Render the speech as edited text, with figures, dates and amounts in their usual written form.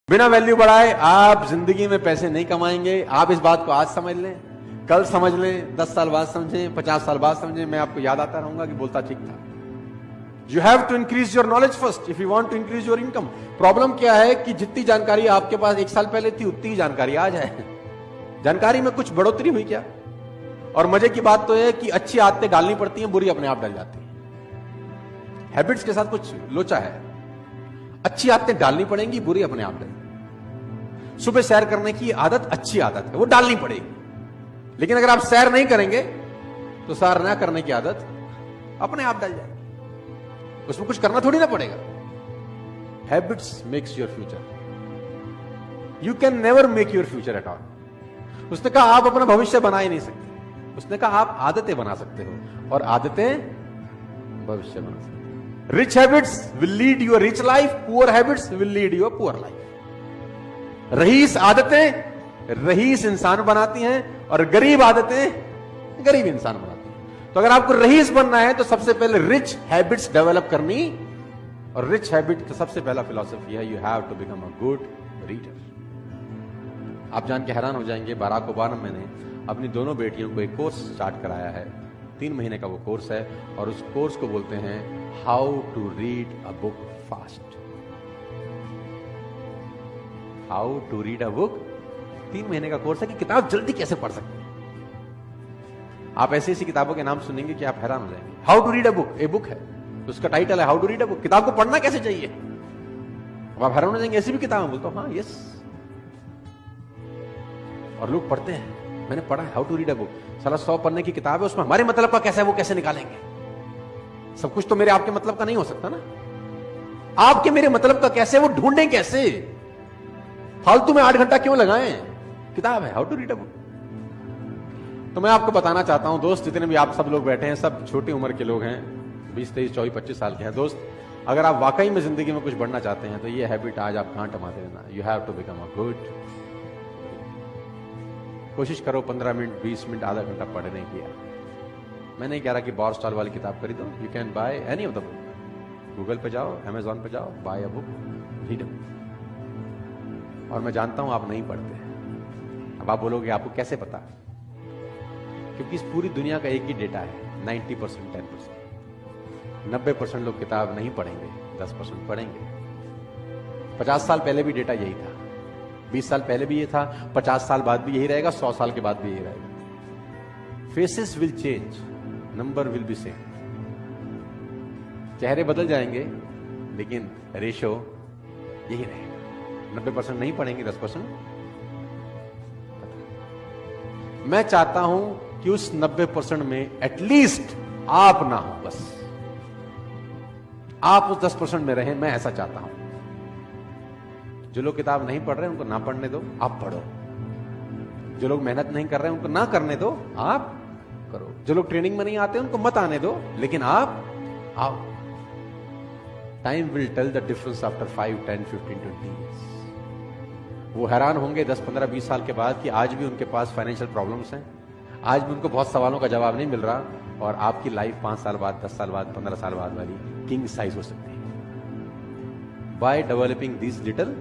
बिना वैल्यू बढ़ाए आप जिंदगी में पैसे नहीं कमाएंगे। आप इस बात को आज समझ लें, कल समझ लें, 10 साल बाद समझें, 50 साल बाद समझें, मैं आपको याद आता रहूंगा कि बोलता ठीक था। You have to increase your knowledge first if you want to increase your income. Problem क्या है कि जितनी जानकारी आपके पास 1 साल पहले थी उतनी ही जानकारी आज है। जानकारी में कुछ बढ़ोतरी हुई क्या? और मजे की बात तो है कि अच्छी आदतें डालनी पड़ती हैं, बुरी अपने आप डल जाती हैं। हैबिट्स के साथ कुछ लोचा है। अच्छी आदतें डालनी पड़ेंगी, बुरी अपने आप डल। सुबह सैर करने की आदत अच्छी आदत है, वो डालनी पड़ेगी। लेकिन अगर आप सैर नहीं करेंगे तो सैर ना करने की आदत अपने आप डल जाएगी। उसमें कुछ करना थोड़ी ना पड़ेगा। Habits makes your future. You can never make your future at all. उसने कहा आप अपना भविष्य बना ही नहीं सकते। उसने कहा आप आदतें बना सकते हो, और आदतें भविष्य बना सकते हो। Rich habits will lead you a rich life, poor habits will lead you a poor life. रईस आदतें रईस इंसान बनाती हैं, और गरीब आदतें गरीब इंसान बनाती हैं। तो अगर आपको रईस बनना है तो सबसे पहले रिच हैबिट्स डेवलप करनी, और रिच हैबिट का सबसे पहला फिलॉसफी है you have to become a good reader. आप जान के हैरान हो जाएंगे, बाराक ओबामा ने अपनी दोनों बेटियों को एक कोर्स स्टार्ट कराया है। 3 महीने का वो कोर्स है, और उस कोर्स को बोलते हैं how to read a book fast. How to read a book. 3 महीने का कोर्स है कि किताब जल्दी कैसे पढ़ सकते हैं। आप ऐसी ऐसी किताबों के नाम सुनेंगे कि आप हैरान हो जाएंगे। How to read a book, a book है, उसका टाइटल है how to read a book. किताब को पढ़ना कैसे चाहिए, अब आप हैरान हो जाएंगे। ऐसी भी किताब है, बोलता हूं हाँ यस, और लोग पढ़ते हैं। मैंने पढ़ा है how to read a book. साला 100 पन्ने की किताब है, उसमें हमारे मतलब का कैसा है वो कैसे निकालेंगे। सब कुछ तो मेरे आपके मतलब का नहीं हो सकता ना। आपके मेरे मतलब का कैसे, वो ढूंढें कैसे। फालतू में 8 घंटा क्यों लगाएं। किताब है how to read a book. तो मैं आपको बताना चाहता हूं दोस्त, जितने भी आप सब लोग बैठे हैं, सब छोटी उम्र के लोग हैं, 20, 23, 24, 25 साल के हैं दोस्त। अगर आप वाकई में जिंदगी में कुछ बढ़ना चाहते हैं तो ये हैबिट आज आप गांठ मारते रहना। You have to become a good. कोशिश करो 15 मिनट, 20 मिनट, आधा घंटा पढ़ने की। मैं नहीं कह रहा कि बॉर स्टॉल वाली किताब खरीदो। You can buy any of the book. Google पे जाओ, अमेजॉन पे जाओ, buy a book, read a book. और मैं जानता हूं आप नहीं पढ़ते। अब आप बोलोगे आपको कैसे पता? क्योंकि इस पूरी दुनिया का एक ही डेटा है, 90%, 10%। 90% लोग किताब नहीं पढ़ेंगे, 10% पढ़ेंगे। 50 साल पहले भी डेटा यही था, 20 साल पहले भी ये था, 50 साल बाद भी यही रहेगा, 100 साल के बाद भी यही रहेगा। Faces will change, number will be same. चेहरे बदल जाएंगे, लेकिन रेशो यही रहेगा। 90% नहीं पढ़ेंगे, 10%। मैं चाहता हूं कि उस 90% में एटलीस्ट आप ना हो, बस आप उस 10% में रहें। मैं ऐसा चाहता हूं। जो लोग किताब नहीं पढ़ रहे उनको ना पढ़ने दो, आप पढ़ो। जो लोग मेहनत नहीं कर रहे उनको ना करने दो, आप करो। जो लोग ट्रेनिंग में नहीं आते उनको मत आने दो, लेकिन आप आओ। Time will tell the difference after 5, 10, 15, 20 years। वो हैरान होंगे 10, 15, 20 साल के बाद कि आज भी उनके पास फाइनेंशियल प्रॉब्लम्स हैं, आज भी उनको बहुत सवालों का जवाब नहीं मिल रहा, और आपकी लाइफ 5 साल बाद, 10 साल बाद, 15 साल बाद वाली किंग साइज हो सकती है। By developing this little